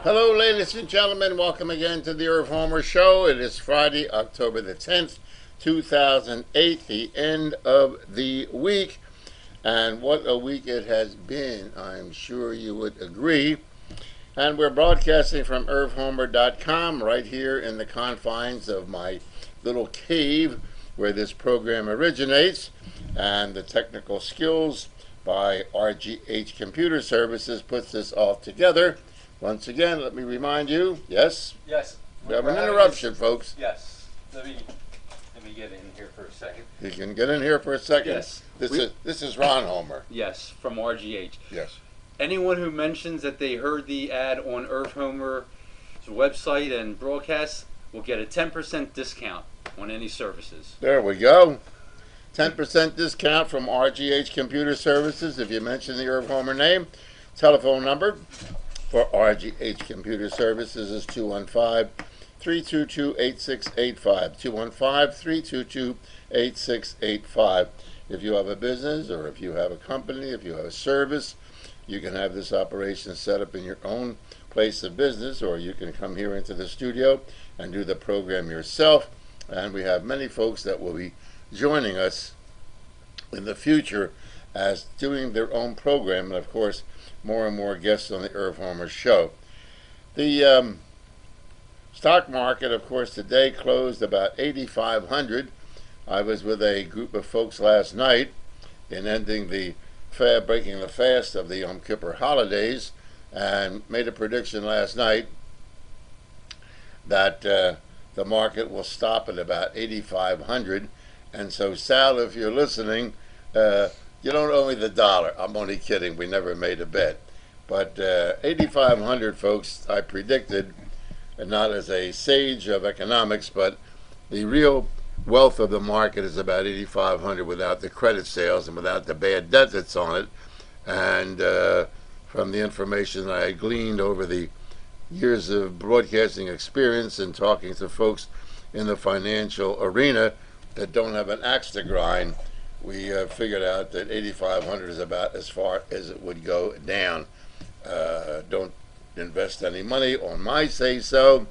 Hello, ladies and gentlemen. Welcome again to the Irv Homer Show. It is Friday, October the 10th, 2008, the end of the week. And what a week it has been. I'm sure you would agree. And we're broadcasting from irvhomer.com right here in the confines of my little cave where this program originates. And the technical skills by RGH Computer Services puts this all together. Once again, let me remind you, yes? Yes. We have an interruption, folks. Yes. Let me get in here for a second. You can get in here for a second. Yes. This is Ron Homer. Yes, from RGH. Yes. Anyone who mentions that they heard the ad on Irv Homer's website and broadcast will get a 10% discount on any services. There we go. 10% discount from RGH Computer Services if you mention the Irv Homer name. Telephone number for RGH Computer Services is 215-322-8685. 215-322-8685. If you have a business or if you have a company, if you have a service, you can have this operation set up in your own place of business, or you can come here into the studio and do the program yourself. And we have many folks that will be joining us in the future as doing their own program, and of course more and more guests on the Irv Homer Show. The stock market, of course, today closed about 8,500. I was with a group of folks last night in ending the breaking the fast of the Yom Kippur holidays, and made a prediction last night that the market will stop at about 8,500. And so, Sal, if you're listening, you don't owe me the dollar. I'm only kidding. We never made a bet. But 8,500, folks, I predicted, and not as a sage of economics, but the real wealth of the market is about 8,500 without the credit sales and without the bad debt that's on it. And from the information I gleaned over the years of broadcasting experience and talking to folks in the financial arena that don't have an axe to grind, we figured out that 8,500 is about as far as it would go down. Don't invest any money on my say-so.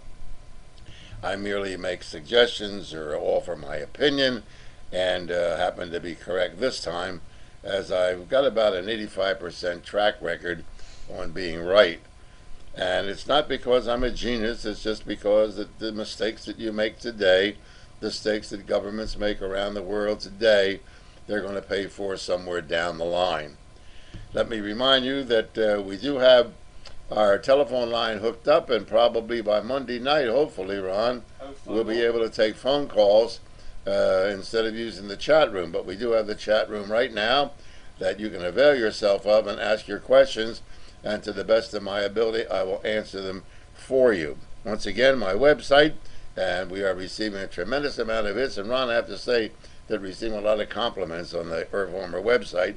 I merely make suggestions or offer my opinion, and happen to be correct this time, as I've got about an 85% track record on being right. And it's not because I'm a genius, it's just because that the mistakes that you make today, the mistakes that governments make around the world today, they're going to pay for somewhere down the line. Let me remind you that we do have our telephone line hooked up, and probably by Monday night, hopefully, Ron, we'll be able to take phone calls instead of using the chat room. But we do have the chat room right now that you can avail yourself of and ask your questions, and to the best of my ability, I will answer them for you. Once again, my website, and we are receiving a tremendous amount of hits, and Ron, I have to say that receiving a lot of compliments on the Irv Homer website,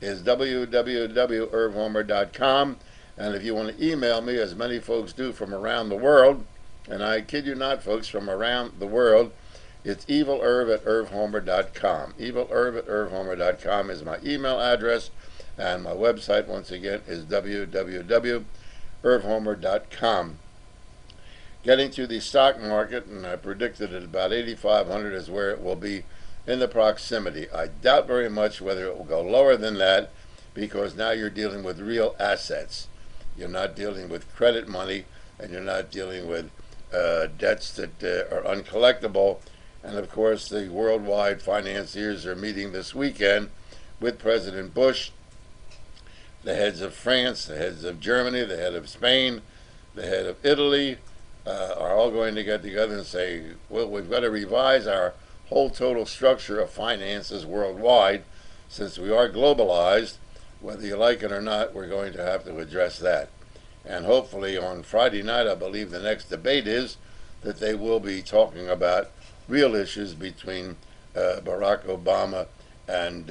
is www.irvhomer.com. And if you want to email me, as many folks do from around the world, and I kid you not, folks, from around the world, it's evilerv@irvhomer.com. evilerv@irvhomer.com is my email address, and my website, once again, is www.irvhomer.com. Getting to the stock market, and I predicted that about 8,500 is where it will be in the proximity. I doubt very much whether it will go lower than that, because now you're dealing with real assets. You're not dealing with credit money, and you're not dealing with debts that are uncollectible. And of course, the worldwide financiers are meeting this weekend with President Bush, the heads of France, the heads of Germany, the head of Spain, the head of Italy, are all going to get together and say, well, we've got to revise our whole total structure of finances worldwide. Since we are globalized, whether you like it or not, we're going to have to address that. And hopefully on Friday night, I believe the next debate is that they will be talking about real issues between Barack Obama and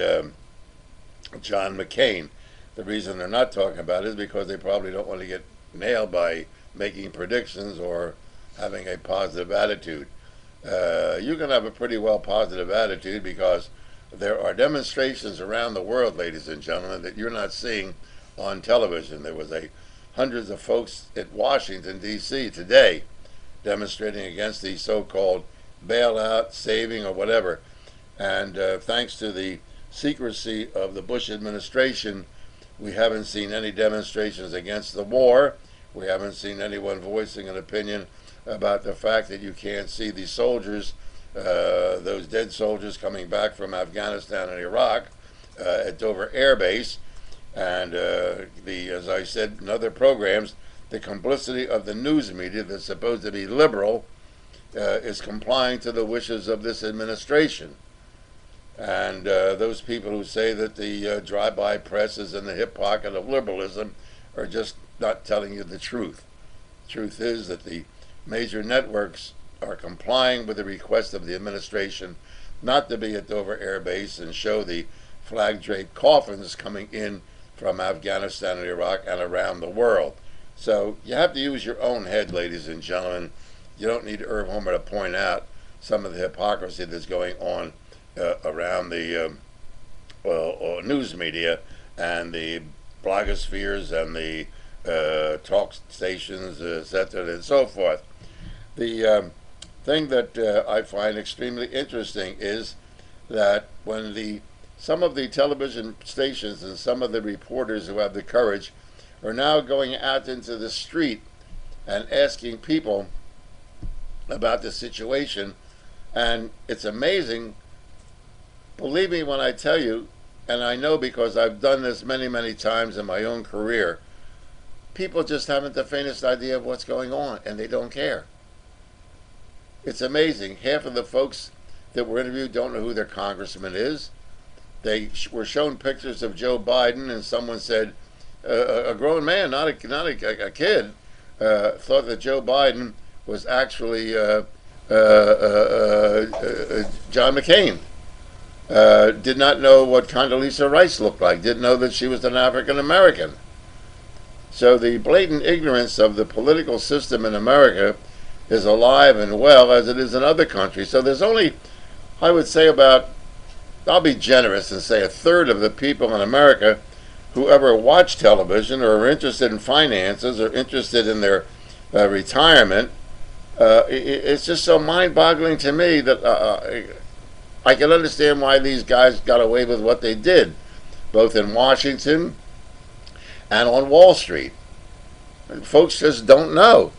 John McCain. The reason they're not talking about it is because they probably don't want to get nailed by making predictions or having a positive attitude. You can have a pretty well positive attitude because there are demonstrations around the world, ladies and gentlemen, that you're not seeing on television. There was a hundreds of folks at Washington, D.C. today demonstrating against the so-called bailout, saving, or whatever. And thanks to the secrecy of the Bush administration, we haven't seen any demonstrations against the war. We haven't seen anyone voicing an opinion about the fact that you can't see the soldiers, those dead soldiers coming back from Afghanistan and Iraq at Dover Air Base. And as I said in other programs, the complicity of the news media that's supposed to be liberal is complying to the wishes of this administration. And those people who say that the drive-by press is in the hip pocket of liberalism are just not telling you the truth. The truth is that the major networks are complying with the request of the administration not to be at Dover Air Base and show the flag-draped coffins coming in from Afghanistan and Iraq and around the world. So you have to use your own head, ladies and gentlemen. You don't need Irv Homer to point out some of the hypocrisy that's going on around the news media and the blogospheres and the talk stations, etc., and so forth. The thing that I find extremely interesting is that when some of the television stations and some of the reporters who have the courage are now going out into the street and asking people about the situation, and it's amazing. Believe me when I tell you, and I know because I've done this many, many times in my own career, people just haven't the faintest idea of what's going on, and they don't care. It's amazing. Half of the folks that were interviewed don't know who their congressman is. They were shown pictures of Joe Biden, and someone said, a grown man, not a kid, thought that Joe Biden was actually John McCain. Did not know what Condoleezza Rice looked like. Didn't know that she was an African American. So the blatant ignorance of the political system in America is alive and well as it is in other countries. So there's only, I would say about, I'll be generous and say a third of the people in America who ever watch television or are interested in finances or interested in their retirement. It's just so mind-boggling to me that I can understand why these guys got away with what they did, both in Washington and on Wall Street. And folks just don't know.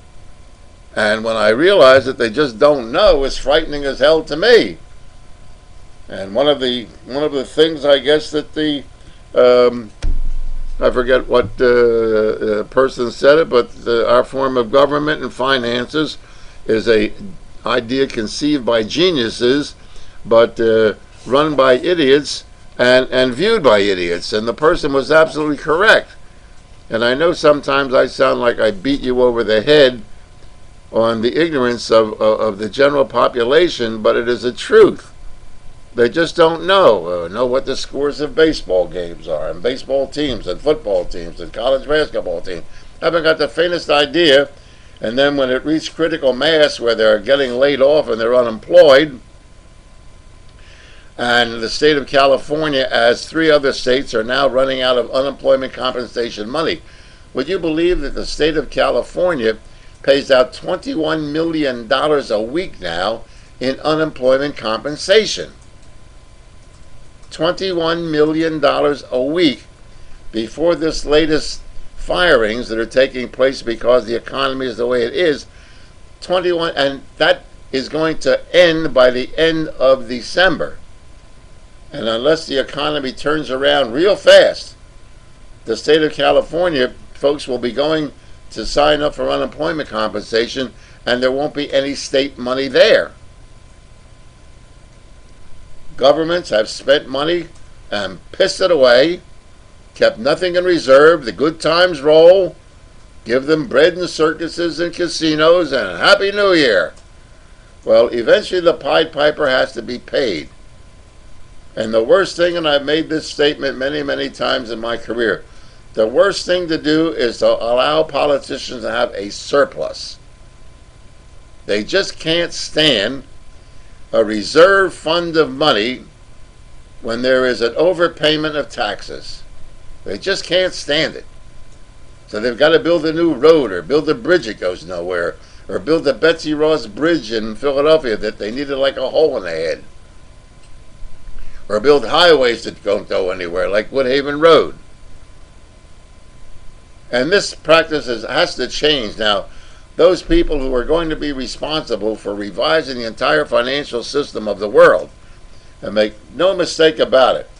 And when I realize that they just don't know, it's frightening as hell to me. And one of the things, I guess, that the I forget what person said it, but our form of government and finances is a idea conceived by geniuses, but run by idiots and viewed by idiots. And the person was absolutely correct. And I know sometimes I sound like I beat you over the head on the ignorance of the general population, but it is a truth. They just don't know what the scores of baseball games are, and baseball teams, and football teams, and college basketball teams. Haven't got the faintest idea. And then when it reaches critical mass where they're getting laid off and they're unemployed, and the state of California, as 3 other states, are now running out of unemployment compensation money. Would you believe that the state of California pays out $21 million a week now in unemployment compensation? $21 million a week before this latest firings that are taking place because the economy is the way it is. 21, and that is going to end by the end of December. And unless the economy turns around real fast, the state of California folks will be going to sign up for unemployment compensation, and there won't be any state money there. Governments have spent money and pissed it away, kept nothing in reserve. The good times roll. Give them bread and circuses and casinos and Happy New Year. Well, eventually the Pied Piper has to be paid. And the worst thing, and I've made this statement many, many times in my career, the worst thing to do is to allow politicians to have a surplus. They just can't stand a reserve fund of money when there is an overpayment of taxes. They just can't stand it. So they've got to build a new road or build a bridge that goes nowhere or build the Betsy Ross Bridge in Philadelphia that they needed like a hole in the head. Or build highways that don't go anywhere like Woodhaven Road. And this practice has to change. Now, those people who are going to be responsible for revising the entire financial system of the world, and make no mistake about it,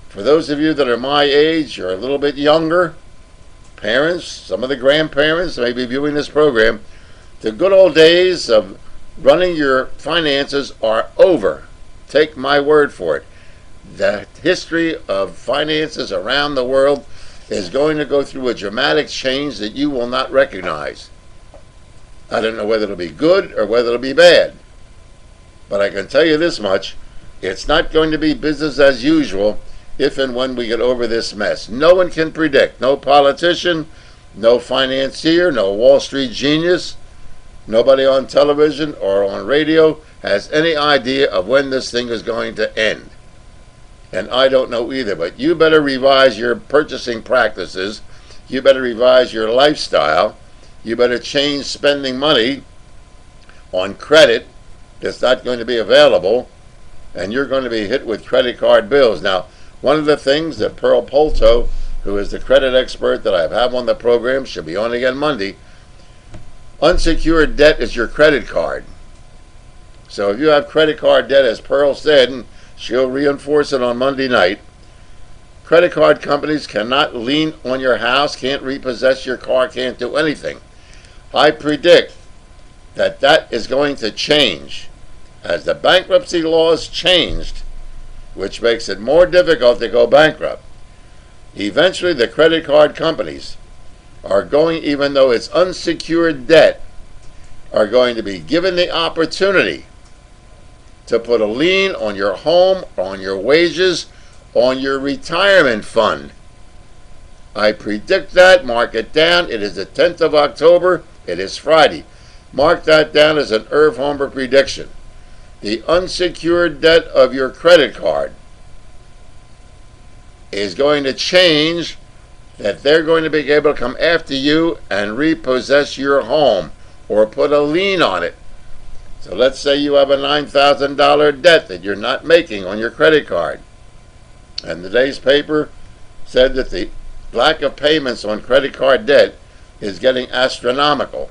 for those of you that are my age or a little bit younger, parents, some of the grandparents may be viewing this program, the good old days of running your finances are over. Take my word for it. The history of finances around the world is going to go through a dramatic change that you will not recognize. I don't know whether it'll be good or whether it'll be bad. But I can tell you this much, it's not going to be business as usual if and when we get over this mess. No one can predict. No politician, no financier, no Wall Street genius, nobody on television or on radio has any idea of when this thing is going to end. And I don't know either, but you better revise your purchasing practices. You better revise your lifestyle. You better change spending money on credit that's not going to be available, and you're going to be hit with credit card bills. Now, one of the things that Pearl Polto, who is the credit expert that I have on the program, she'll be on again Monday, unsecured debt is your credit card. So if you have credit card debt, as Pearl said, and she'll reinforce it on Monday night, credit card companies cannot lien on your house, can't repossess your car, can't do anything. I predict that that is going to change as the bankruptcy laws changed, which makes it more difficult to go bankrupt. Eventually the credit card companies are going, even though it's unsecured debt, are going to be given the opportunity to put a lien on your home, on your wages, on your retirement fund. I predict that. Mark it down. It is the 10th of October. It is Friday. Mark that down as an Irv Homer prediction. The unsecured debt of your credit card is going to change, that they're going to be able to come after you and repossess your home or put a lien on it. So let's say you have a $9,000 debt that you're not making on your credit card. And today's paper said that the lack of payments on credit card debt is getting astronomical.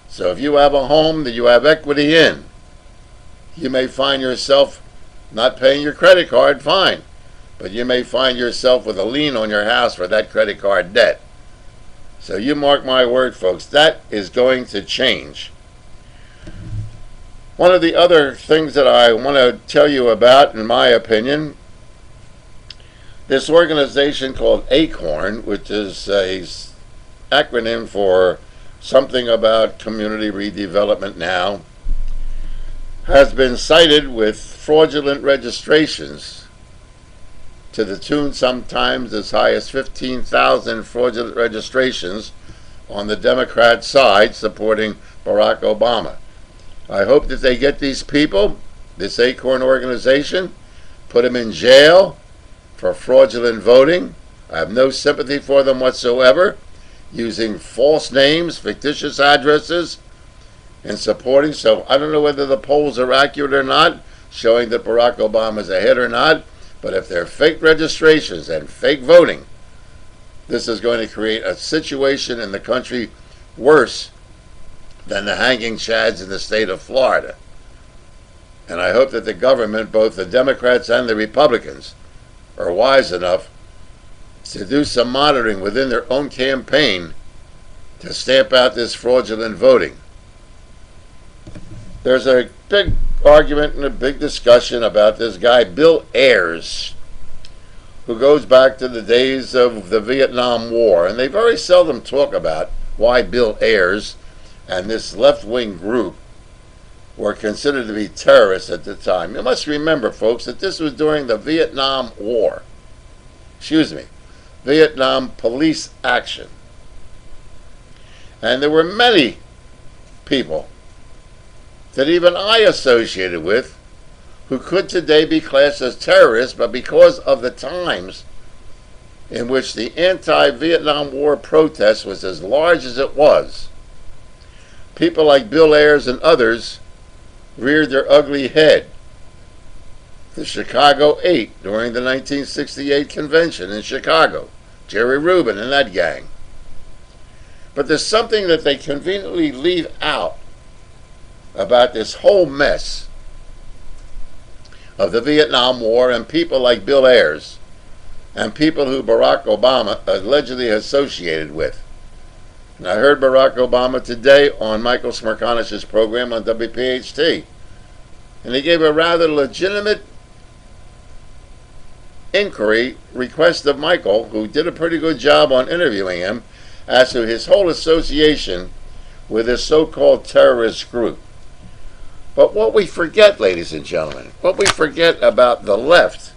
So if you have a home that you have equity in, you may find yourself not paying your credit card, fine. But you may find yourself with a lien on your house for that credit card debt. So you mark my word, folks, that is going to change. One of the other things that I want to tell you about, in my opinion, this organization called ACORN, which is an acronym for something about community redevelopment now, has been cited with fraudulent registrations to the tune sometimes as high as 15,000 fraudulent registrations on the Democrat side supporting Barack Obama. I hope that they get these people, this ACORN organization, put them in jail for fraudulent voting. I have no sympathy for them whatsoever, using false names, fictitious addresses, and supporting. So I don't know whether the polls are accurate or not, showing that Barack Obama is ahead or not. But if they're fake registrations and fake voting, this is going to create a situation in the country worse than the hanging chads in the state of Florida. And I hope that the government, both the Democrats and the Republicans, are wise enough to do some monitoring within their own campaign to stamp out this fraudulent voting. There's a big argument and a big discussion about this guy, Bill Ayers, who goes back to the days of the Vietnam War. And they very seldom talk about why Bill Ayers and this left-wing group were considered to be terrorists at the time. You must remember, folks, that this was during the Vietnam War. Vietnam police action. And there were many people that even I associated with who could today be classed as terrorists, but because of the times in which the anti-Vietnam War protest was as large as it was, people like Bill Ayers and others reared their ugly head. The Chicago 8 during the 1968 convention in Chicago, Jerry Rubin and that gang. But there's something that they conveniently leave out about this whole mess of the Vietnam War and people like Bill Ayers and people who Barack Obama allegedly associated with. And I heard Barack Obama today on Michael Smerconich's program on WPHT, and he gave a rather legitimate inquiry request of Michael, who did a pretty good job on interviewing him, as to his whole association with this so-called terrorist group. But what we forget, ladies and gentlemen, what we forget about the left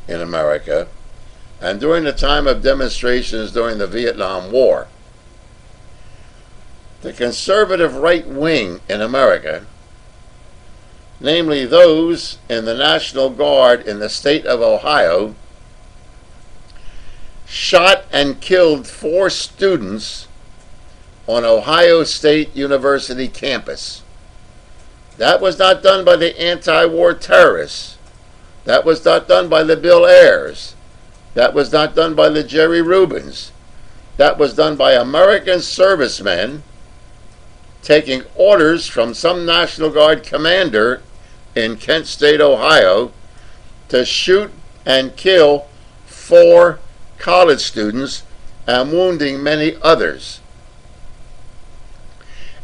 in America, and during the time of demonstrations during the Vietnam War, the conservative right wing in America, namely those in the National Guard in the state of Ohio, shot and killed 4 students on Ohio State University campus. That was not done by the anti-war terrorists. That was not done by the Bill Ayers. That was not done by the Jerry Rubins. That was done by American servicemen taking orders from some National Guard commander in Kent State, Ohio, to shoot and kill 4 college students and wounding many others.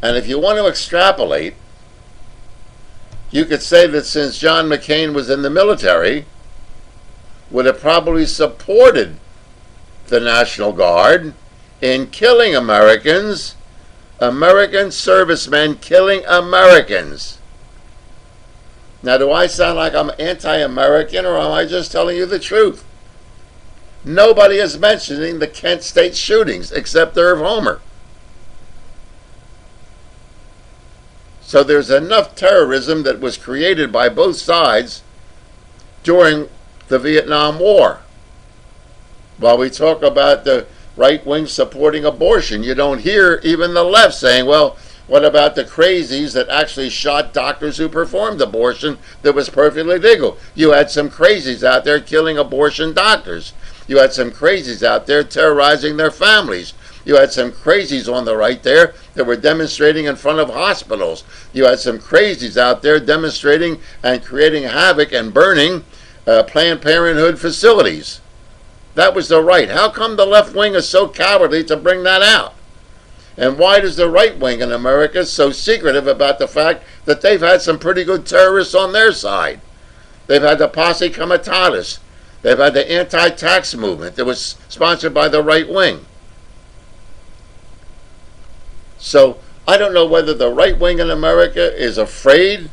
And if you want to extrapolate, you could say that since John McCain was in the military, would have probably supported the National Guard in killing Americans, American servicemen killing Americans. Now, do I sound like I'm anti-American, or am I just telling you the truth? Nobody is mentioning the Kent State shootings except Irv Homer. So there's enough terrorism that was created by both sides during the Vietnam War. While we talk about the right wing supporting abortion, you don't hear even the left saying, well, what about the crazies that actually shot doctors who performed abortion that was perfectly legal? You had some crazies out there killing abortion doctors. You had some crazies out there terrorizing their families. You had some crazies on the right there that were demonstrating in front of hospitals. You had some crazies out there demonstrating and creating havoc and burning Planned Parenthood facilities. That was the right. How come the left wing is so cowardly to bring that out? And why does the right wing in America so secretive about the fact that they've had some pretty good terrorists on their side? They've had the Posse Comitatus. They've had the anti-tax movement that was sponsored by the right wing. So I don't know whether the right wing in America is afraid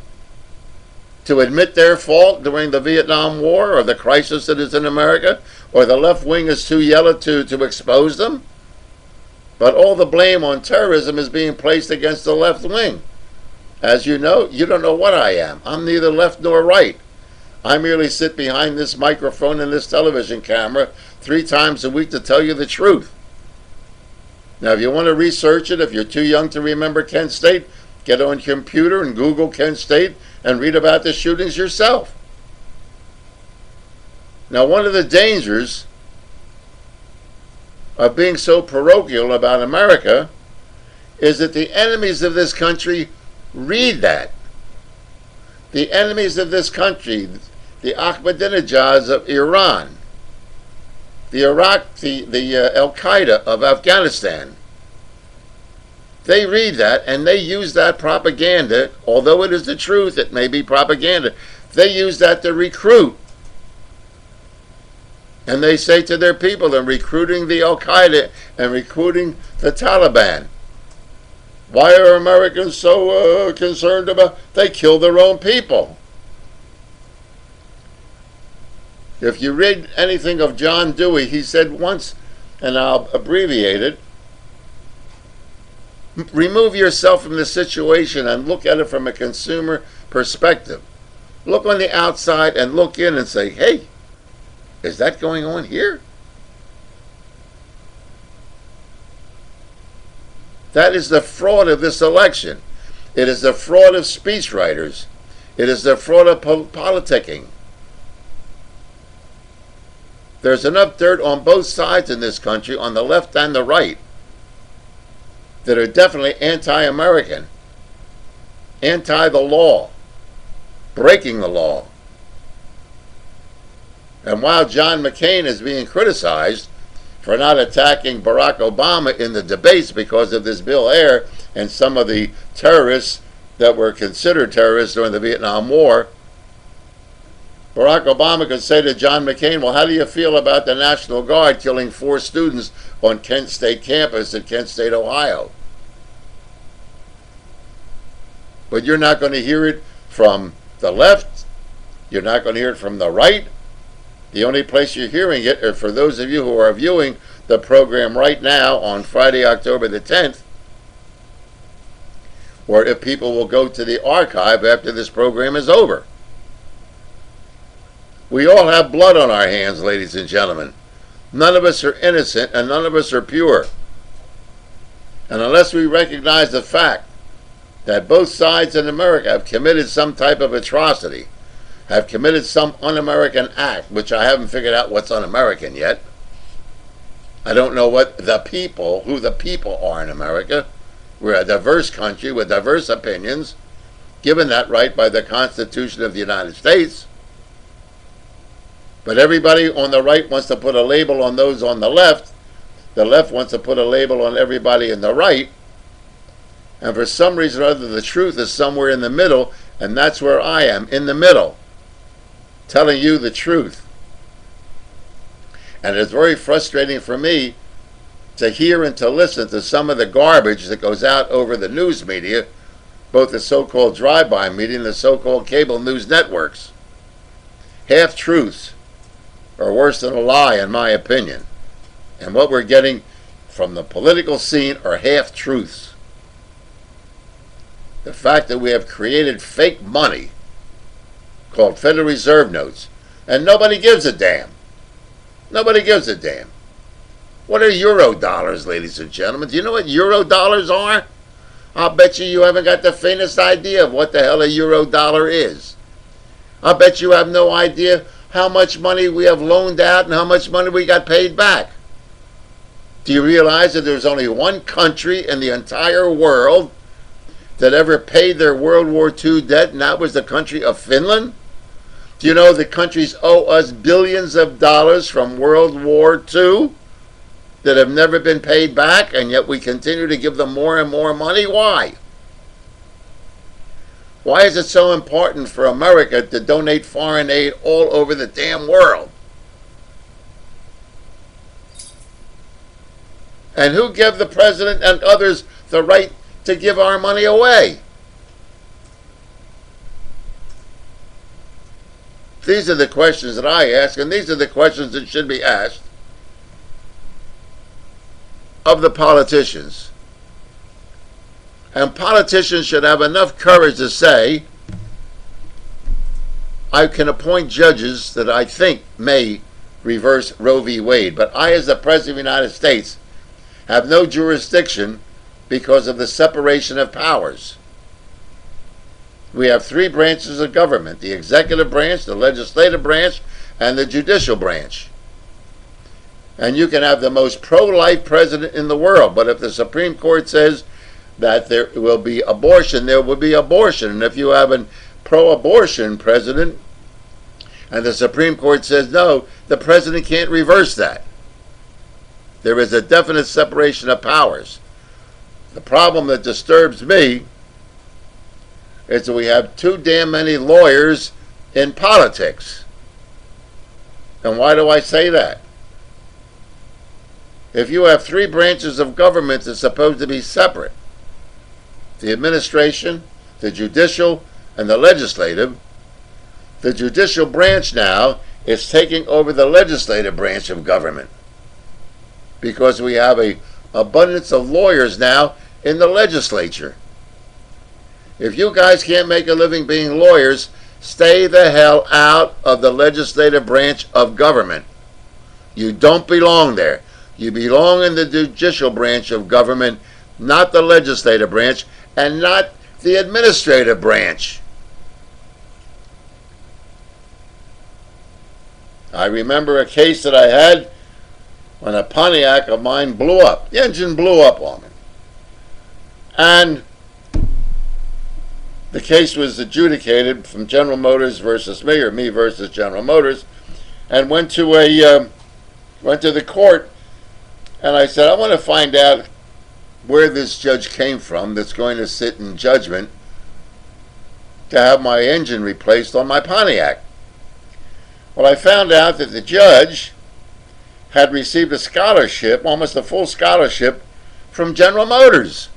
to admit their fault during the Vietnam War or the crisis that is in America, or the left wing is too yellow to expose them. But all the blame on terrorism is being placed against the left wing. As you know, you don't know what I am. I'm neither left nor right. I merely sit behind this microphone and this television camera 3 times a week to tell you the truth. Now, if you want to research it, if you're too young to remember Kent State, get on your computer and Google Kent State and read about the shootings yourself. Now, one of the dangers of being so parochial about America is that the enemies of this country read that. The enemies of this country, the Ahmadinejads of Iran, the Al-Qaeda of Afghanistan, they read that and they use that propaganda. Although it is the truth, it may be propaganda. They use that to recruit. And they say to their people, they're recruiting the Al-Qaeda and recruiting the Taliban. Why are Americans so concerned about? They kill their own people. If you read anything of John Dewey, he said once, and I'll abbreviate it, remove yourself from the situation and look at it from a consumer perspective. Look on the outside and look in and say, hey, is that going on here? That is the fraud of this election. It is the fraud of speechwriters. It is the fraud of politicking. There's enough dirt on both sides in this country, on the left and the right, that are definitely anti-American, anti the law, breaking the law. And while John McCain is being criticized for not attacking Barack Obama in the debates because of this Bill Ayer and some of the terrorists that were considered terrorists during the Vietnam War, Barack Obama could say to John McCain, well, how do you feel about the National Guard killing 4 students on Kent State campus in Kent State, Ohio? But you're not going to hear it from the left. You're not going to hear it from the right. The only place you're hearing it are for those of you who are viewing the program right now on Friday, October the 10th, or if people will go to the archive after this program is over. We all have blood on our hands, ladies and gentlemen. None of us are innocent and none of us are pure. And unless we recognize the fact that both sides in America have committed some type of atrocity, have committed some un-American act, which I haven't figured out what's un-American yet. I don't know what who the people are in America. We're a diverse country with diverse opinions, given that right by the Constitution of the United States. But everybody on the right wants to put a label on those on the left. The left wants to put a label on everybody in the right. And for some reason or other, the truth is somewhere in the middle, and that's where I am, in the middle, telling you the truth. And it's very frustrating for me to hear and to listen to some of the garbage that goes out over the news media, both the so-called drive-by media and the so-called cable news networks. Half-truths are worse than a lie, in my opinion. And what we're getting from the political scene are half-truths. The fact that we have created fake money called Federal Reserve notes, and nobody gives a damn. Nobody gives a damn. What are euro dollars, ladies and gentlemen? Do you know what euro dollars are? I'll bet you haven't got the faintest idea of what the hell a euro dollar is. I'll bet you have no idea how much money we have loaned out and how much money we got paid back. Do you realize that there's only one country in the entire world that ever paid their World War II debt, and that was the country of Finland? Do you know the countries owe us billions of dollars from World War II that have never been paid back, and yet we continue to give them more and more money? Why? Why is it so important for America to donate foreign aid all over the damn world? And who gave the president and others the right to give our money away? These are the questions that I ask, and these are the questions that should be asked of the politicians. And politicians should have enough courage to say, I can appoint judges that I think may reverse Roe v. Wade, but I, as the President of the United States, have no jurisdiction because of the separation of powers. We have 3 branches of government: the executive branch, the legislative branch, and the judicial branch. And you can have the most pro-life president in the world, but if the Supreme Court says that there will be abortion, there will be abortion. And if you have a pro-abortion president and the Supreme Court says no, the president can't reverse that. There is a definite separation of powers. The problem that disturbs me is that we have too damn many lawyers in politics. And why do I say that? If you have 3 branches of government that's supposed to be separate, the administration, the judicial, and the legislative, the judicial branch now is taking over the legislative branch of government because we have an abundance of lawyers now in the legislature. If you guys can't make a living being lawyers, stay the hell out of the legislative branch of government. You don't belong there. You belong in the judicial branch of government, not the legislative branch, and not the administrative branch. I remember a case that I had when a Pontiac of mine blew up. The engine blew up on me. And the case was adjudicated from General Motors versus me, or me versus General Motors, and went to the court, and I said, I want to find out where this judge came from that's going to sit in judgment to have my engine replaced on my Pontiac. Well, I found out that the judge had received a scholarship, almost a full scholarship, from General Motors.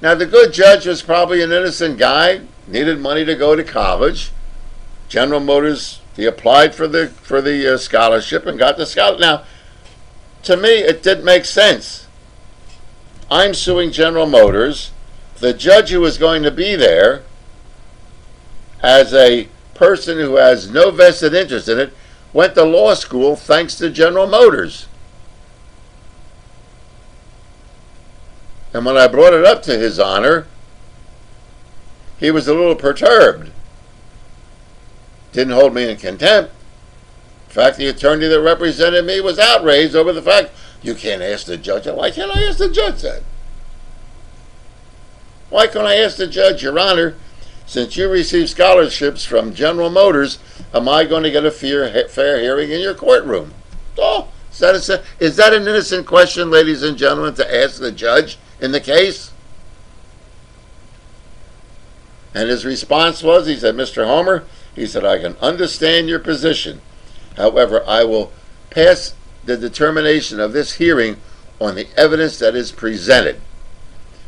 Now, the good judge was probably an innocent guy, needed money to go to college. General Motors, he applied for the scholarship and got the scholarship. Now, to me, it didn't make sense. I'm suing General Motors. The judge who was going to be there, as a person who has no vested interest in it, went to law school thanks to General Motors. And when I brought it up to His Honor, he was a little perturbed. Didn't hold me in contempt. In fact, the attorney that represented me was outraged over the fact, you can't ask the judge. Why can't I ask the judge that? Why can't I ask the judge, Your Honor, since you receive scholarships from General Motors, am I going to get a fair hearing in your courtroom? Oh, is that an innocent question, ladies and gentlemen, to ask the judge in the case? And his response was, he said, Mr. Homer, he said, I can understand your position. However, I will pass the determination of this hearing on the evidence that is presented.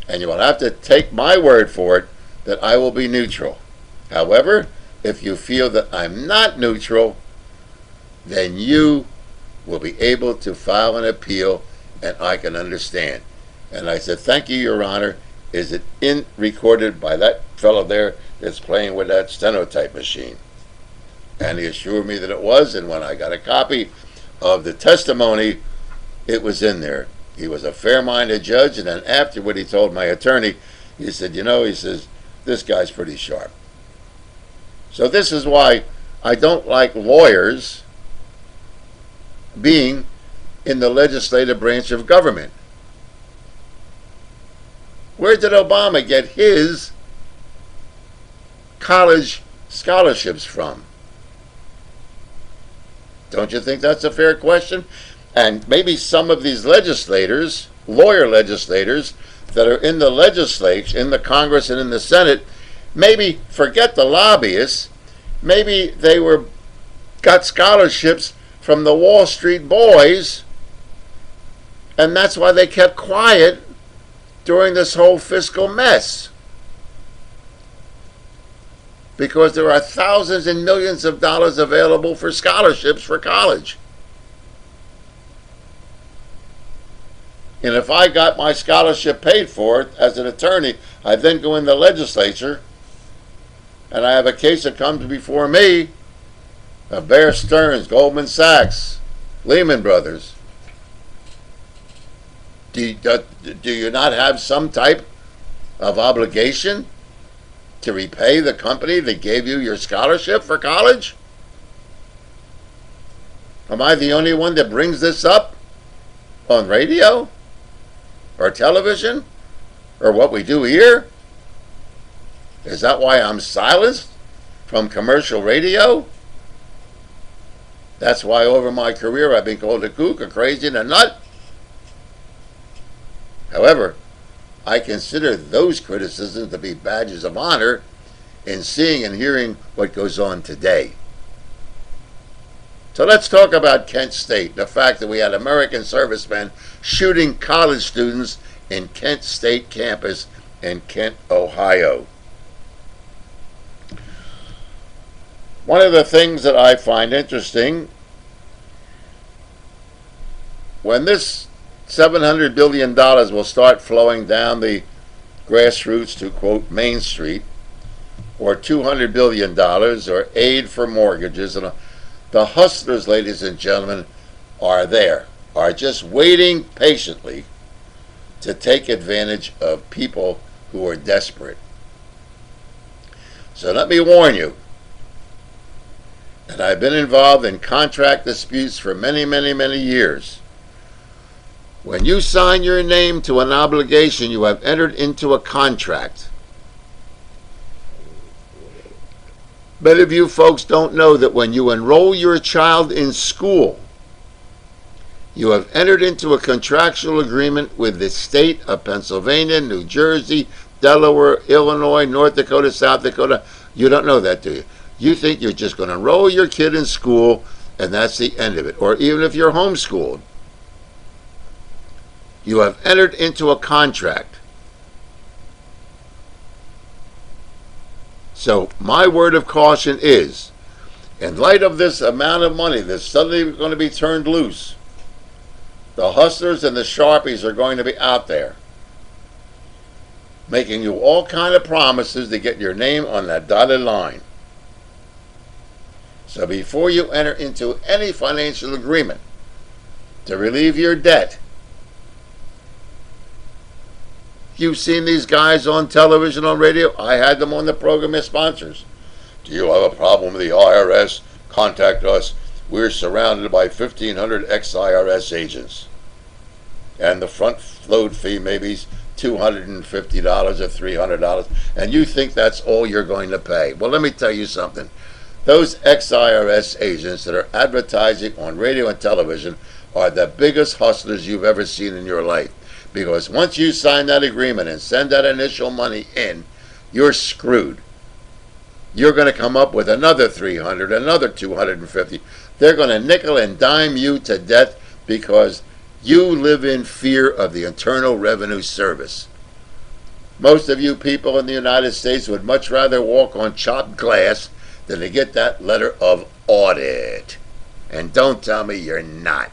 And you will have to take my word for it that I will be neutral. However, if you feel that I'm not neutral, then you will be able to file an appeal and I can understand. And I said, thank you, Your Honor. Is it recorded by that fellow there that's playing with that stenotype machine? And he assured me that it was, and when I got a copy of the testimony, it was in there. He was a fair-minded judge, and then afterward he told my attorney, he said, he says, this guy's pretty sharp. So this is why I don't like lawyers being in the legislative branch of government. Where did Obama get his college scholarships from? Don't you think that's a fair question? And maybe some of these legislators, lawyer legislators, that are in the legislature, in the Congress and in the Senate, maybe forget the lobbyists, maybe they got scholarships from the Wall Street boys, and that's why they kept quiet during this whole fiscal mess. Because there are thousands and millions of dollars available for scholarships for college. And if I got my scholarship paid for as an attorney, I then go in the legislature and I have a case that comes before me of Bear Stearns, Goldman Sachs, Lehman Brothers. Do you not have some type of obligation to repay the company that gave you your scholarship for college? Am I the only one that brings this up on radio or television or what we do here? Is that why I'm silenced from commercial radio? That's why over my career I've been called a kook, a crazy, and a nut. However, I consider those criticisms to be badges of honor in seeing and hearing what goes on today. So let's talk about Kent State, the fact that we had American servicemen shooting college students in Kent State campus in Kent, Ohio. One of the things that I find interesting, when this $700 billion will start flowing down the grassroots to, quote, Main Street, or $200 billion, or aid for mortgages, and the hustlers, ladies and gentlemen, are there, are just waiting patiently to take advantage of people who are desperate. So let me warn you, and I've been involved in contract disputes for many, many, many years. When you sign your name to an obligation, you have entered into a contract. Many of you folks don't know that when you enroll your child in school, you have entered into a contractual agreement with the state of Pennsylvania, New Jersey, Delaware, Illinois, North Dakota, South Dakota. You don't know that, do you? You think you're just going to enroll your kid in school and that's the end of it. Or even if you're homeschooled, you have entered into a contract. So my word of caution is, in light of this amount of money that's suddenly going to be turned loose, the hustlers and the sharpies are going to be out there making you all kind of promises to get your name on that dotted line. So before you enter into any financial agreement to relieve your debt, you've seen these guys on television, on radio. I had them on the program as sponsors. Do you have a problem with the IRS? Contact us. We're surrounded by 1,500 ex-IRS agents. And the front load fee maybe is $250 or $300. And you think that's all you're going to pay. Well, let me tell you something. Those ex-IRS agents that are advertising on radio and television are the biggest hustlers you've ever seen in your life. Because once you sign that agreement and send that initial money in, you're screwed. You're going to come up with another $300, another $250. They're going to nickel and dime you to death because you live in fear of the Internal Revenue Service. Most of you people in the United States would much rather walk on chopped glass than to get that letter of audit. And don't tell me you're not.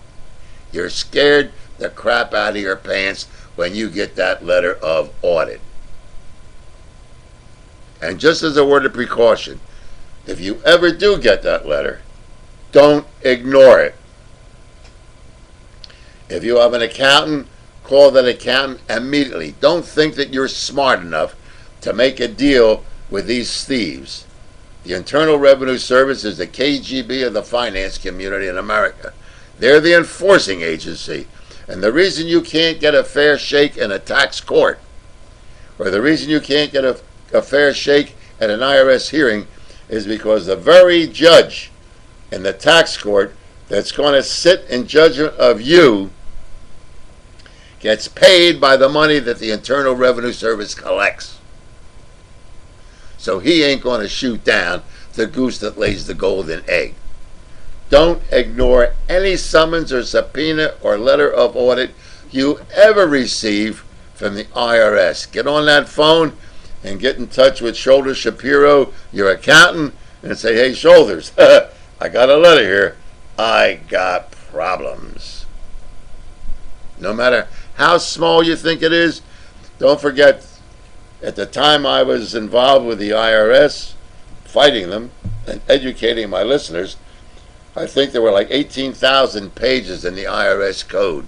You're scared the crap out of your pants when you get that letter of audit. And just as a word of precaution, if you ever do get that letter, don't ignore it. If you have an accountant, call that accountant immediately. Don't think that you're smart enough to make a deal with these thieves. The Internal Revenue Service is the KGB of the finance community in America. They're the enforcing agency. And the reason you can't get a fair shake in a tax court, or the reason you can't get a fair shake at an IRS hearing, is because the very judge in the tax court that's going to sit in judgment of you gets paid by the money that the Internal Revenue Service collects. So he ain't going to shoot down the goose that lays the golden egg. Don't ignore any summons or subpoena or letter of audit you ever receive from the IRS. Get on that phone and get in touch with Shoulder Shapiro, your accountant, and say, hey, Shoulders, I got a letter here. I got problems. No matter how small you think it is, don't forget, at the time I was involved with the IRS, fighting them and educating my listeners, I think there were like 18,000 pages in the IRS code.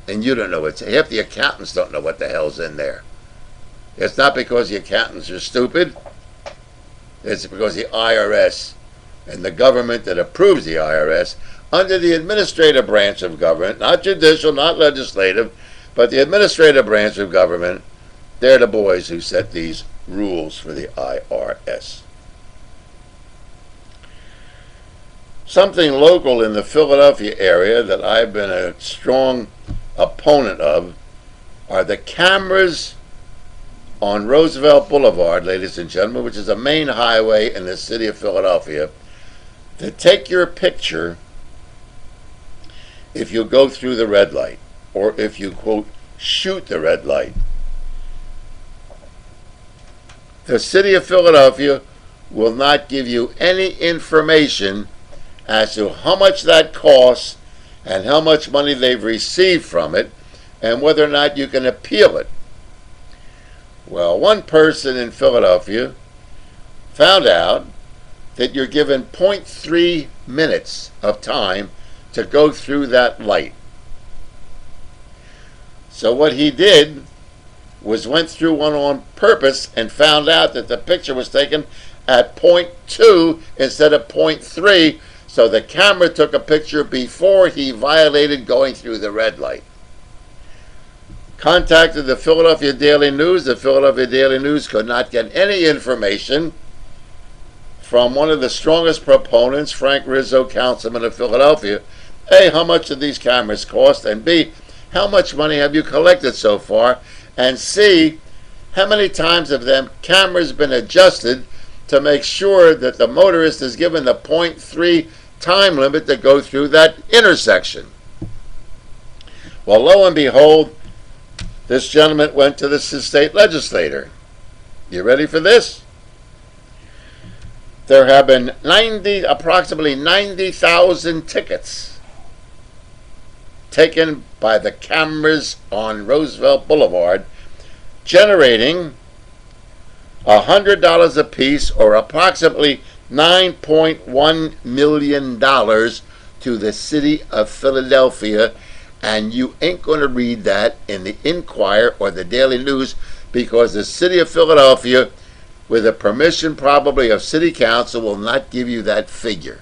And you don't know it. Half the accountants don't know what the hell's in there. It's not because the accountants are stupid. It's because the IRS and the government that approves the IRS, under the administrative branch of government, not judicial, not legislative, but the administrative branch of government, they're the boys who set these rules for the IRS. Something local in the Philadelphia area that I've been a strong opponent of are the cameras on Roosevelt Boulevard, ladies and gentlemen, which is a main highway in the city of Philadelphia, to take your picture if you go through the red light, or if you, quote, shoot the red light. The city of Philadelphia will not give you any information as to how much that costs and how much money they've received from it and whether or not you can appeal it. Well, one person in Philadelphia found out that you're given 0.3 minutes of time to go through that light. So what he did was went through one on purpose and found out that the picture was taken at .2 instead of .3. So the camera took a picture before he violated going through the red light. Contacted the Philadelphia Daily News. The Philadelphia Daily News could not get any information from one of the strongest proponents, Frank Rizzo, councilman of Philadelphia. A, how much do these cameras cost? And B, how much money have you collected so far? And C, how many times have them cameras been adjusted to make sure that the motorist is given the .3 time limit to go through that intersection? Well, lo and behold, this gentleman went to the state legislator. You ready for this? There have been approximately 90,000 tickets taken by the cameras on Roosevelt Boulevard, generating $100 apiece, or approximately $9.1 million to the city of Philadelphia. And you ain't going to read that in the Inquirer or the Daily News, because the city of Philadelphia, with the permission probably of city council, will not give you that figure.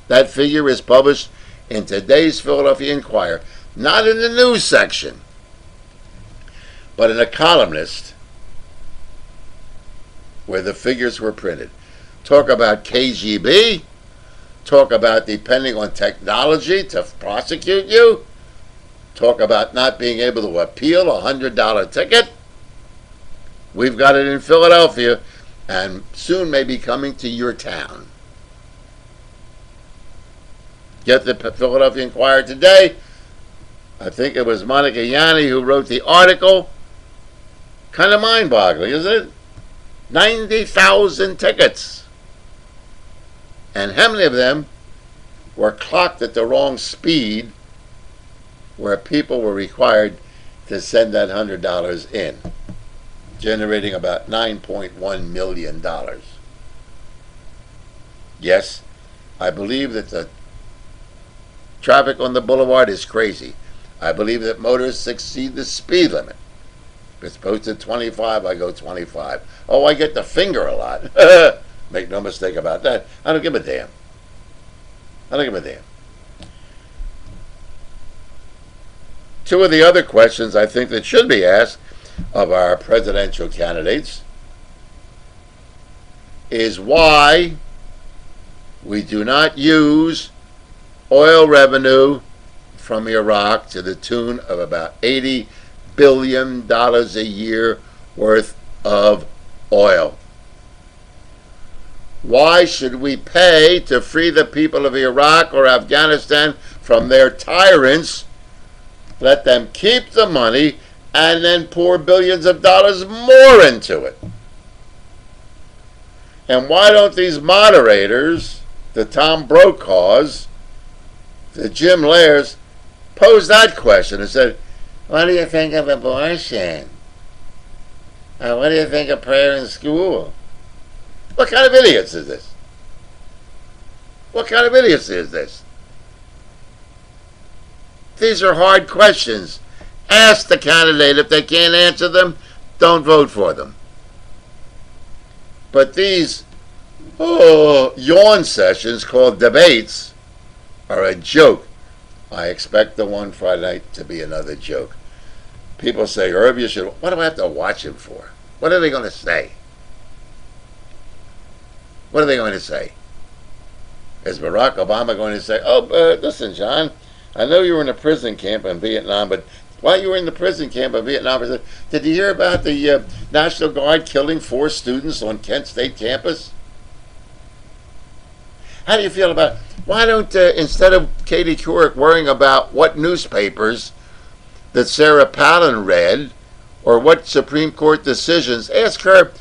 That figure is published in today's Philadelphia Inquirer, not in the news section, but in a columnist where the figures were printed. Talk about KGB. Talk about depending on technology to prosecute you. Talk about not being able to appeal a $100 ticket. We've got it in Philadelphia, and soon may be coming to your town. Get the Philadelphia Inquirer today. I think it was Monica Yanni who wrote the article. Kind of mind-boggling, isn't it? 90,000 tickets. And how many of them were clocked at the wrong speed, where people were required to send that $100 in, generating about $9.1 million. Yes, I believe that the traffic on the boulevard is crazy. I believe that motorists exceed the speed limit. If it's posted 25, I go 25. Oh, I get the finger a lot. Make no mistake about that. I don't give a damn. I don't give a damn. Two of the other questions I think that should be asked of our presidential candidates is why we do not use oil revenue from Iraq to the tune of about $80 billion a year worth of oil. Why should we pay to free the people of Iraq or Afghanistan from their tyrants, let them keep the money, and then pour billions of dollars more into it? And why don't these moderators, the Tom Brokaws, the Jim Lairs, pose that question and said, what do you think of abortion? What do you think of prayer in school? What kind of idiots is this? What kind of idiots is this? These are hard questions. Ask the candidate. If they can't answer them, don't vote for them. But these yawn sessions called debates are a joke. I expect the one Friday night to be another joke. People say, Irv, you should. What do I have to watch him for? What are they going to say? What are they going to say? Is Barack Obama going to say, listen, John, I know you were in a prison camp in Vietnam, but while you were in the prison camp in Vietnam, did you hear about the National Guard killing 4 students on Kent State campus? How do you feel about it? Why don't, instead of Katie Couric worrying about what newspapers that Sarah Palin read or what Supreme Court decisions, ask her,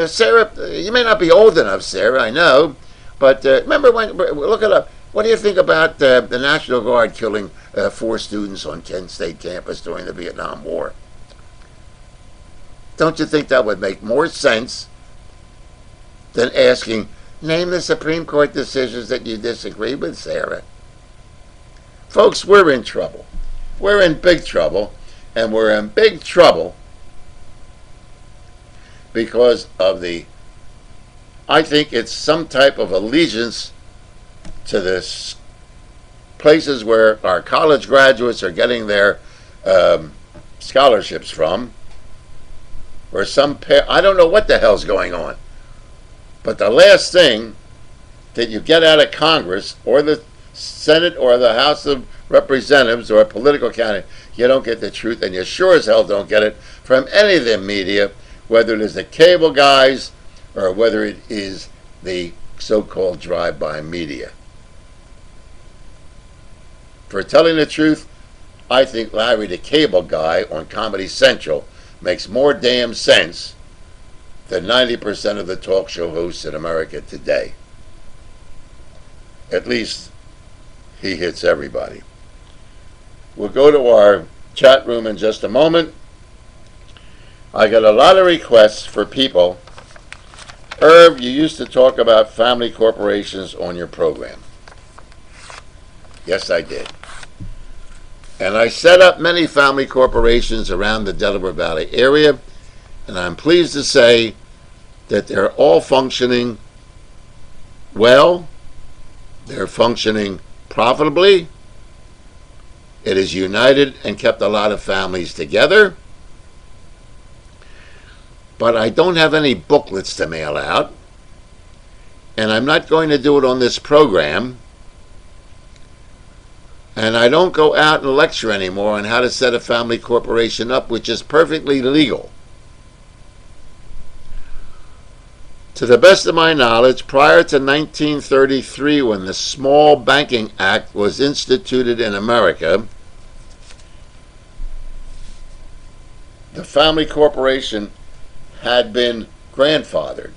Sarah, you may not be old enough, Sarah, I know, but remember when, look it up, what do you think about the National Guard killing 4 students on Kent State campus during the Vietnam War? Don't you think that would make more sense than asking, name the Supreme Court decisions that you disagree with, Sarah? Folks, we're in trouble. we're in big trouble. And we're in big trouble because of I think it's some type of allegiance to the places where our college graduates are getting their scholarships from, or I don't know what the hell's going on. But the last thing that you get out of Congress or the Senate or the House of Representatives or a political candidate, you don't get the truth, and you sure as hell don't get it from any of the media, whether it is the cable guys or whether it is the so-called drive-by media. For telling the truth, I think Larry the Cable Guy on Comedy Central makes more damn sense than 90% of the talk show hosts in America today. At least he hits everybody. We'll go to our chat room in just a moment. I got a lot of requests for people. Irv, you used to talk about family corporations on your program. Yes, I did. And I set up many family corporations around the Delaware Valley area, and I'm pleased to say that they're all functioning well. They're functioning profitably. It has united and kept a lot of families together. But I don't have any booklets to mail out, and I'm not going to do it on this program. And I don't go out and lecture anymore on how to set a family corporation up, which is perfectly legal. To the best of my knowledge, prior to 1933, when the Small Banking Act was instituted in America, the family corporation had been grandfathered.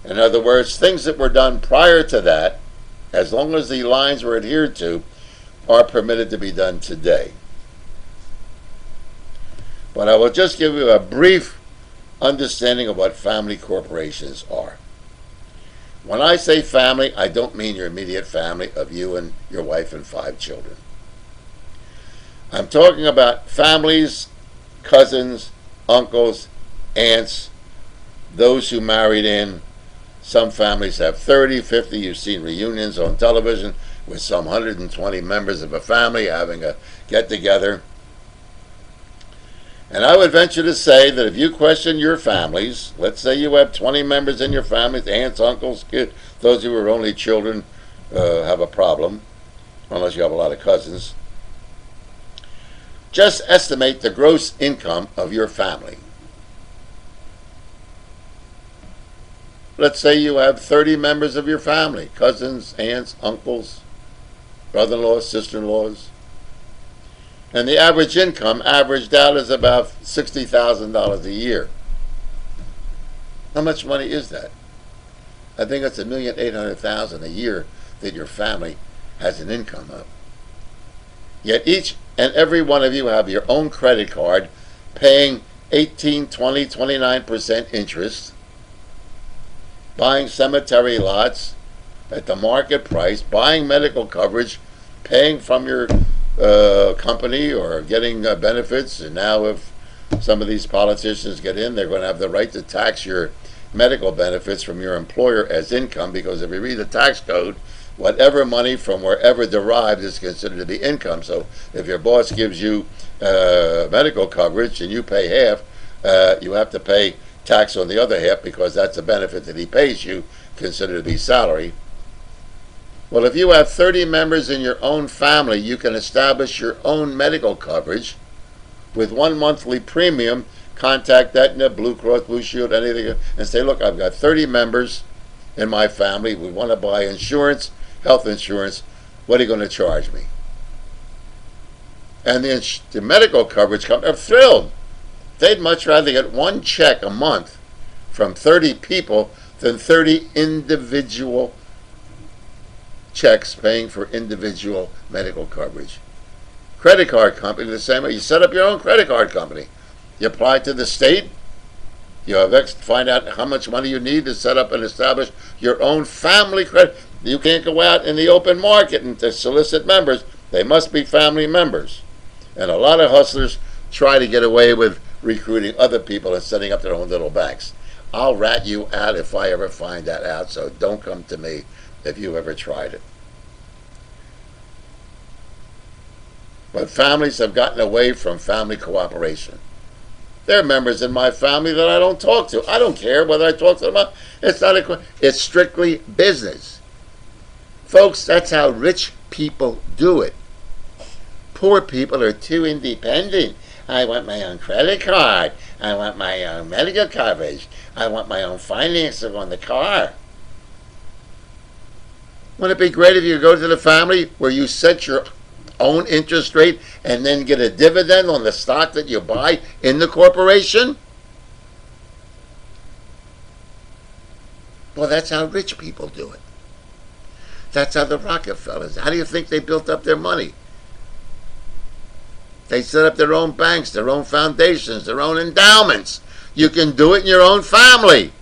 In other words, things that were done prior to that, as long as the lines were adhered to, are permitted to be done today. But I will just give you a brief understanding of what family corporations are. When I say family, I don't mean your immediate family of you and your wife and 5 children. I'm talking about families, cousins, uncles, aunts, those who married in. Some families have 30, 50. You've seen reunions on television with some 120 members of a family having a get-together. And I would venture to say that if you question your families, let's say you have 20 members in your family, aunts, uncles, kids, those who are only children have a problem, unless you have a lot of cousins. Just estimate the gross income of your family. Let's say you have 30 members of your family, cousins, aunts, uncles, brother-in-laws, sister-in-laws. And the average income averaged out is about $60,000 a year. How much money is that? I think it's $1,800,000 a year that your family has an income of. Yet each and every one of you have your own credit card paying 18, 20, 29% interest, buying cemetery lots at the market price, buying medical coverage, paying from your company or getting benefits. And now if some of these politicians get in, they're going to have the right to tax your medical benefits from your employer as income, because if you read the tax code, whatever money from wherever derived is considered to be income. So if your boss gives you medical coverage and you pay half, you have to pay tax on the other half, because that's a benefit that he pays you, considered to be salary. Well, if you have 30 members in your own family, you can establish your own medical coverage with one monthly premium. Contact Aetna, Blue Cross Blue Shield, anything, and say, look, I've got 30 members in my family. We want to buy insurance, health insurance. What are you going to charge me? And the medical coverage company are thrilled. They'd much rather get one check a month from 30 people than 30 individual checks paying for individual medical coverage. Credit card company, the same way. You set up your own credit card company. You apply to the state. You have find out how much money you need to set up and establish your own family credit. You can't go out in the open market and to solicit members. They must be family members. And a lot of hustlers try to get away with recruiting other people and setting up their own little banks. I'll rat you out if I ever find that out, so don't come to me if you ever tried it. But families have gotten away from family cooperation. There are members in my family that I don't talk to. I don't care whether I talk to them or not. It's strictly business. Folks, that's how rich people do it. Poor people are too independent. I want my own credit card. I want my own medical coverage. I want my own financing on the car. Wouldn't it be great if you go to the family where you set your own interest rate and then get a dividend on the stock that you buy in the corporation? Well, that's how rich people do it. That's how the Rockefellers, how do you think they built up their money? They set up their own banks, their own foundations, their own endowments. You can do it in your own family.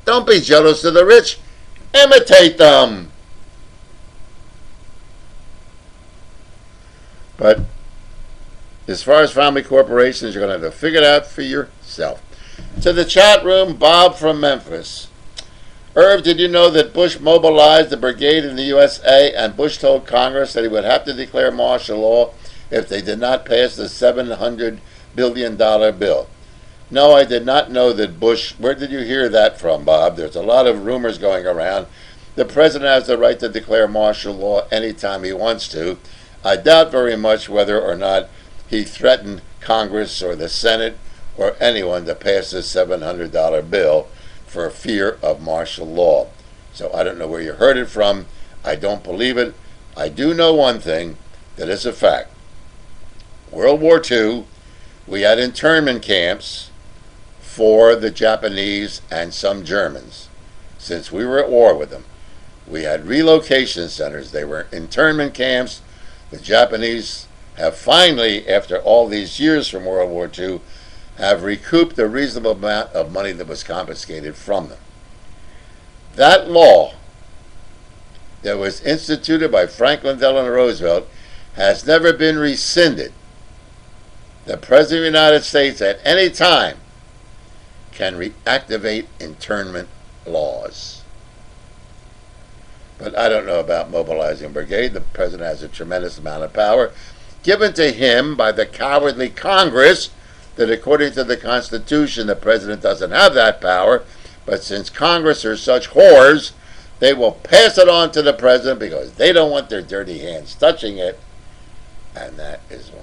Don't be jealous of the rich. Imitate them. But as far as family corporations, you're going to have to figure it out for yourself. To the chat room, Bob from Memphis. Irv, did you know that Bush mobilized the brigade in the USA and Bush told Congress that he would have to declare martial law if they did not pass the $700 billion bill? No, I did not know that Bush... Where did you hear that from, Bob? There's a lot of rumors going around. The president has the right to declare martial law anytime he wants to. I doubt very much whether or not he threatened Congress or the Senate or anyone to pass this $700 bill for fear of martial law. So I don't know where you heard it from. I don't believe it. I do know one thing that is a fact. World War II, we had internment camps for the Japanese and some Germans since we were at war with them. We had relocation centers. They were internment camps. The Japanese have finally, after all these years from World War II, have recouped a reasonable amount of money that was confiscated from them. That law that was instituted by Franklin Delano Roosevelt has never been rescinded. The President of the United States at any time can reactivate internment laws. But I don't know about mobilizing a brigade. The President has a tremendous amount of power given to him by the cowardly Congress that according to the Constitution, the President doesn't have that power. But since Congress are such whores, they will pass it on to the President because they don't want their dirty hands touching it. And that is why.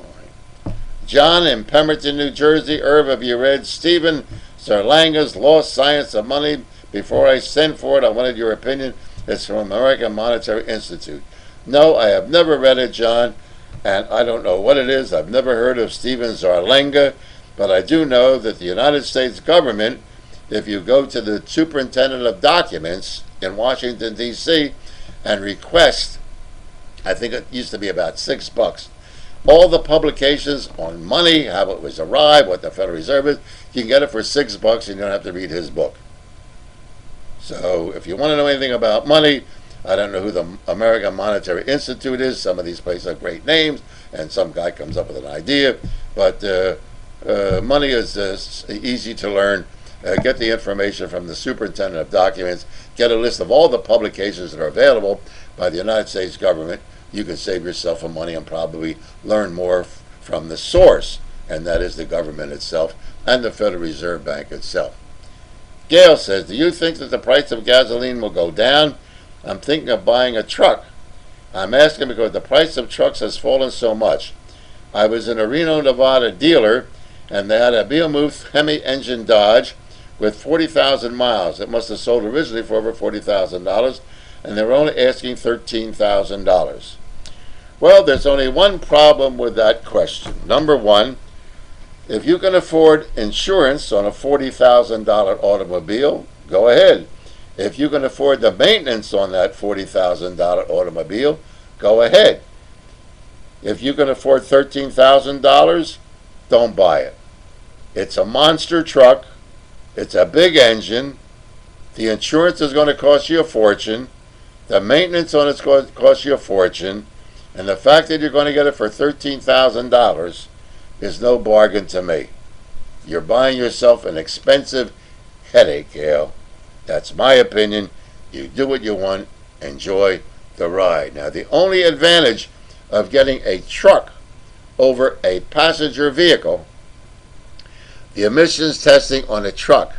John in Pemberton, New Jersey. Irv, have you read Stephen Zarlanga's Lost Science of Money? Before I send for it, I wanted your opinion. It's from American Monetary Institute. No, I have never read it, John, and I don't know what it is. I've never heard of Stephen Zarlanga, but I do know that the United States government, if you go to the Superintendent of Documents in Washington, D.C., and request, I think it used to be about $6, all the publications on money, how it was arrived, what the Federal Reserve is, you can get it for $6 and you don't have to read his book. So if you want to know anything about money, I don't know who the American Monetary Institute is. Some of these places have great names, and some guy comes up with an idea. But money is easy to learn. Get the information from the Superintendent of Documents. Get a list of all the publications that are available by the United States government. You can save yourself some money and probably learn more from the source, and that is the government itself and the Federal Reserve Bank itself. Gail says, do you think that the price of gasoline will go down? I'm thinking of buying a truck. I'm asking because the price of trucks has fallen so much. I was in a Reno, Nevada dealer, and they had a Behemoth Hemi engine Dodge with 40,000 miles. It must have sold originally for over $40,000, and they were only asking $13,000. Well, there's only one problem with that question. Number one, if you can afford insurance on a $40,000 automobile, go ahead. If you can afford the maintenance on that $40,000 automobile, go ahead. If you can afford $13,000, don't buy it. It's a monster truck. It's a big engine. The insurance is going to cost you a fortune. The maintenance on it's going to cost you a fortune. And the fact that you're going to get it for $13,000 is no bargain to me. You're buying yourself an expensive headache, Gail. That's my opinion. You do what you want. Enjoy the ride. Now, the only advantage of getting a truck over a passenger vehicle, the emissions testing on a truck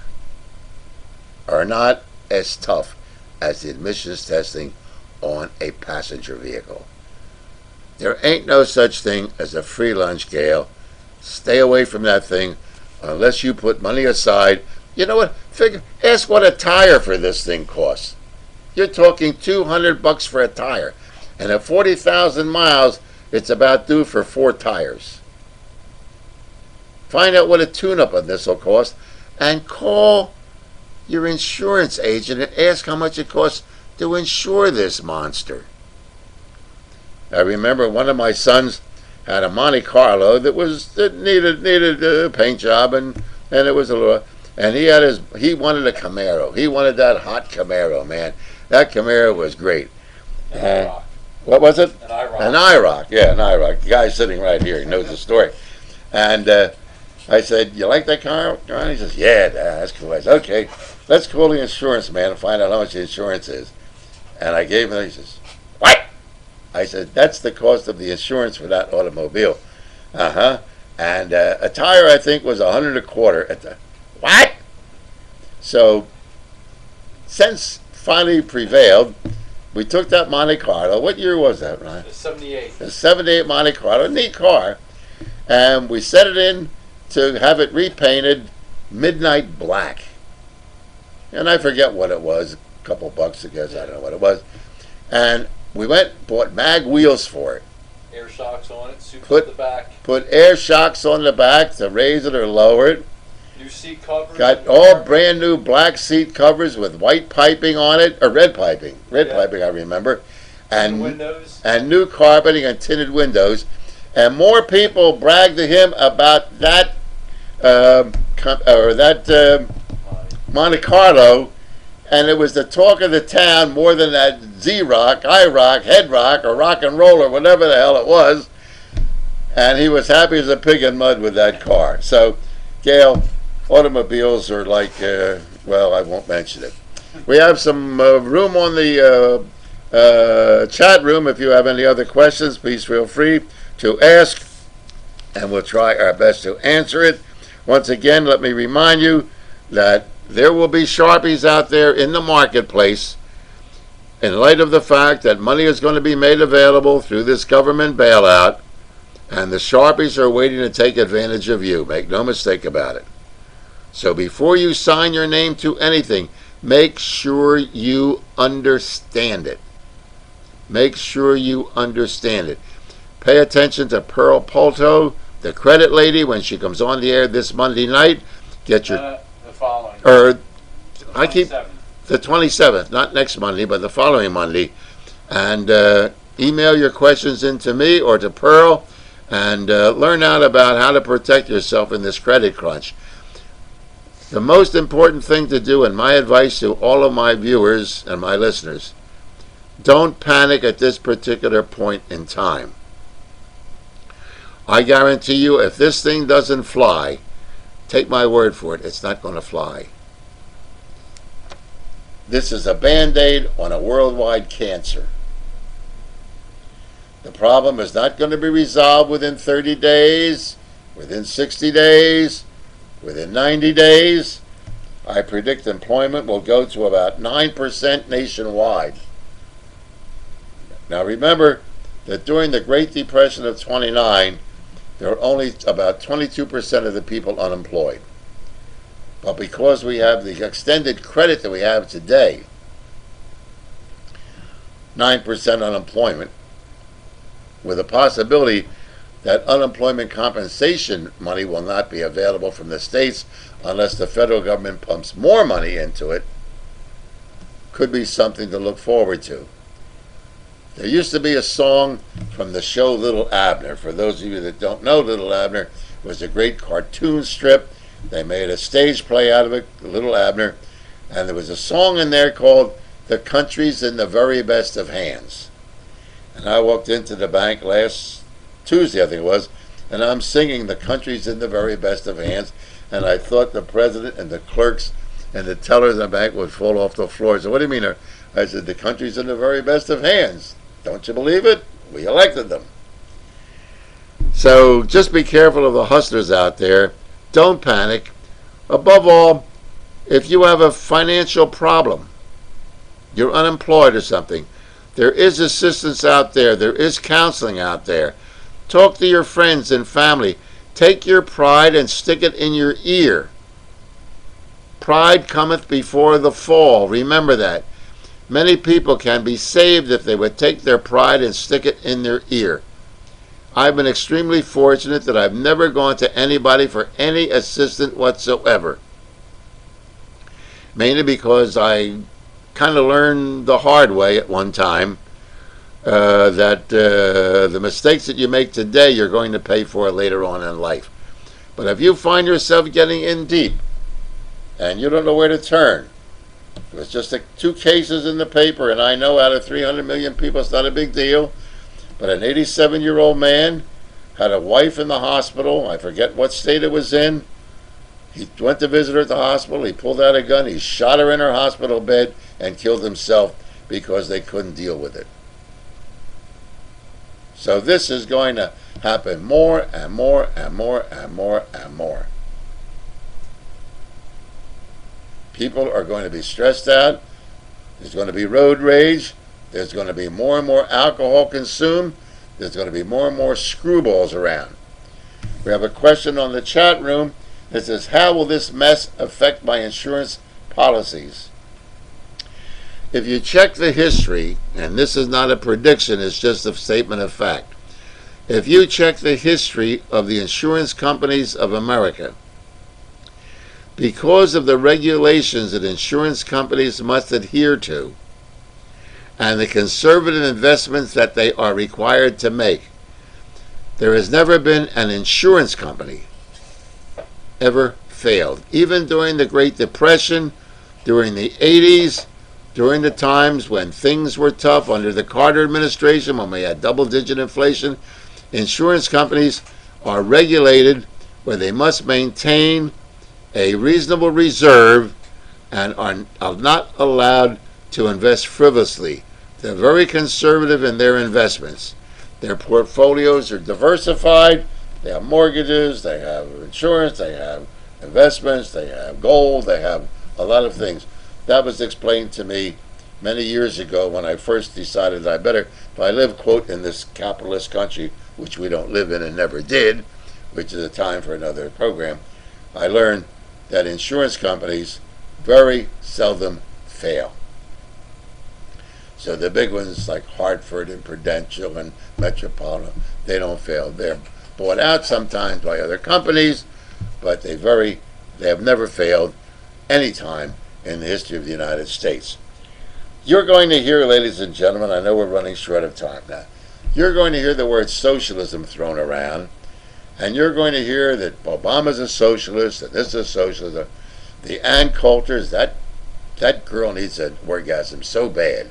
are not as tough as the emissions testing on a passenger vehicle. There ain't no such thing as a free lunch, Gail. Stay away from that thing unless you put money aside. You know what? Ask what a tire for this thing costs. You're talking $200 for a tire. And at 40,000 miles, it's about due for 4 tires. Find out what a tune-up on this will cost and call your insurance agent and ask how much it costs to insure this monster. I remember one of my sons had a Monte Carlo that needed a paint job, and it was a little, and he wanted a Camaro. He wanted that hot Camaro, man. That Camaro was great. What was it? An IROC. An IROC, yeah, an IROC. The guy sitting right here, he knows the story. And I said, "You like that car?" And he says, "Yeah, that's cool." I said, "Okay, let's call the insurance man and find out how much the insurance is." And I gave him, he says, "What?" I said, "That's the cost of the insurance for that automobile." And a tire, I think, was $125. What? So, sense finally prevailed. We took that Monte Carlo. What year was that, Ryan? The 78. The 78 Monte Carlo, a neat car. And we set it in to have it repainted midnight black. And I forget what it was, a couple bucks, I guess, I don't know what it was. And we went, bought mag wheels for it. Air shocks on it, souped up the back. Put air shocks on the back to raise it or lower it. New seat covers. Got all brand new black seat covers with white piping on it, or red piping. Piping, I remember. And windows. And new carpeting and tinted windows. And more people bragged to him about that Monte Carlo, and it was the talk of the town more than that Z-Rock, I-Rock, Head Rock, or Rock and Roll, or whatever the hell it was. And he was happy as a pig in mud with that car. So, Gail, automobiles are like, well, I won't mention it. We have some room on the chat room. If you have any other questions, please feel free to ask, and we'll try our best to answer it. Once again, let me remind you that there will be Sharpies out there in the marketplace in light of the fact that money is going to be made available through this government bailout, and the Sharpies are waiting to take advantage of you. Make no mistake about it. So before you sign your name to anything, make sure you understand it. Make sure you understand it. Pay attention to Pearl Polto, the credit lady, when she comes on the air this Monday night. Get your the following. Or I keep the 27th, not next Monday, but the following Monday, and email your questions in to me or to Pearl, and learn out about how to protect yourself in this credit crunch. The most important thing to do, and my advice to all of my viewers and my listeners, don't panic at this particular point in time. I guarantee you, if this thing doesn't fly, take my word for it, it's not going to fly. This is a Band-Aid on a worldwide cancer. The problem is not going to be resolved within 30 days, within 60 days, within 90 days. I predict employment will go to about 9% nationwide. Now remember that during the Great Depression of '29, there were only about 22% of the people unemployed. But because we have the extended credit that we have today, 9% unemployment, with a possibility that unemployment compensation money will not be available from the states unless the federal government pumps more money into it, could be something to look forward to. There used to be a song from the show Little Abner. For those of you that don't know, Little Abner was a great cartoon strip. They made a stage play out of it, Little Abner, and there was a song in there called "The Country's in the Very Best of Hands." And I walked into the bank last Tuesday, I think it was, and I'm singing "The Country's in the Very Best of Hands," and I thought the president and the clerks and the tellers in the bank would fall off the floor. So what do you mean? I said, "The country's in the very best of hands. Don't you believe it? We elected them." So just be careful of the hustlers out there. Don't panic. Above all, if you have a financial problem, you're unemployed or something, there is assistance out there. There is counseling out there. Talk to your friends and family. Take your pride and stick it in your ear. Pride cometh before the fall. Remember that. Many people can be saved if they would take their pride and stick it in their ear. I've been extremely fortunate that I've never gone to anybody for any assistance whatsoever. Mainly because I kind of learned the hard way at one time that the mistakes that you make today you're going to pay for later on in life. But if you find yourself getting in deep and you don't know where to turn, it was just 2 cases in the paper, and I know out of 300 million people it's not a big deal, but an 87-year-old man had a wife in the hospital. I forget what state it was in. He went to visit her at the hospital. He pulled out a gun. He shot her in her hospital bed and killed himself because they couldn't deal with it. So this is going to happen more and more and more and more and more. People are going to be stressed out. There's going to be road rage. There's going to be more and more alcohol consumed. There's going to be more and more screwballs around. We have a question on the chat room that says, how will this mess affect my insurance policies? If you check the history, and this is not a prediction, it's just a statement of fact. If you check the history of the insurance companies of America, because of the regulations that insurance companies must adhere to, and the conservative investments that they are required to make, there has never been an insurance company ever failed. Even during the Great Depression, during the 80s, during the times when things were tough under the Carter administration, when we had double-digit inflation, insurance companies are regulated where they must maintain a reasonable reserve and are not allowed to invest frivolously. They're very conservative in their investments. Their portfolios are diversified. They have mortgages, they have insurance, they have investments, they have gold, they have a lot of things. That was explained to me many years ago when I first decided I better, if I live, quote, in this capitalist country, which we don't live in and never did, which is a time for another program, I learned that insurance companies very seldom fail. So the big ones like Hartford and Prudential and Metropolitan, they don't fail. They're bought out sometimes by other companies, but they have never failed any time in the history of the United States. You're going to hear, ladies and gentlemen, I know we're running short of time now, you're going to hear the word socialism thrown around, and you're going to hear that Obama's a socialist, and this is a socialist. The Ann Coulters, that girl needs an orgasm so bad.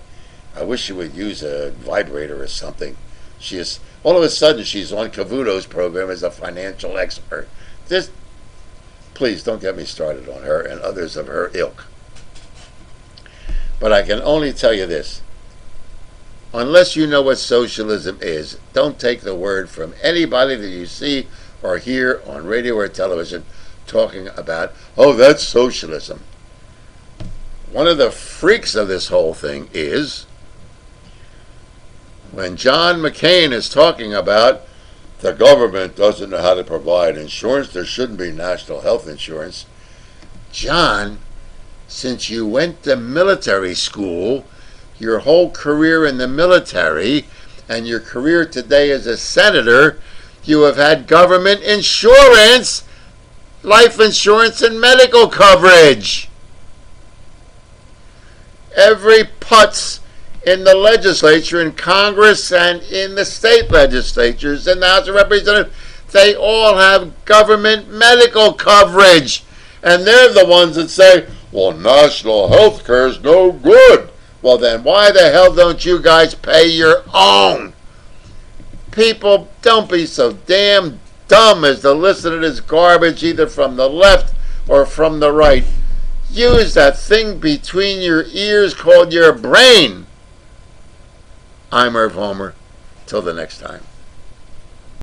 I wish she would use a vibrator or something. She is, all of a sudden, she's on Cavuto's program as a financial expert. Please don't get me started on her and others of her ilk. But I can only tell you this. Unless you know what socialism is, don't take the word from anybody that you see or hear on radio or television talking about, oh, that's socialism. One of the freaks of this whole thing is when John McCain is talking about the government doesn't know how to provide insurance, there shouldn't be national health insurance. John, since you went to military school, your whole career in the military, and your career today as a senator, you have had government insurance, life insurance, and medical coverage. Every putz in the legislature, in Congress, and in the state legislatures, and the House of Representatives, they all have government medical coverage. And they're the ones that say, well, national health care is no good. Well then, why the hell don't you guys pay your own? People, don't be so damn dumb as to listen to this garbage either from the left or from the right. Use that thing between your ears called your brain. I'm Irv Homer. Till the next time.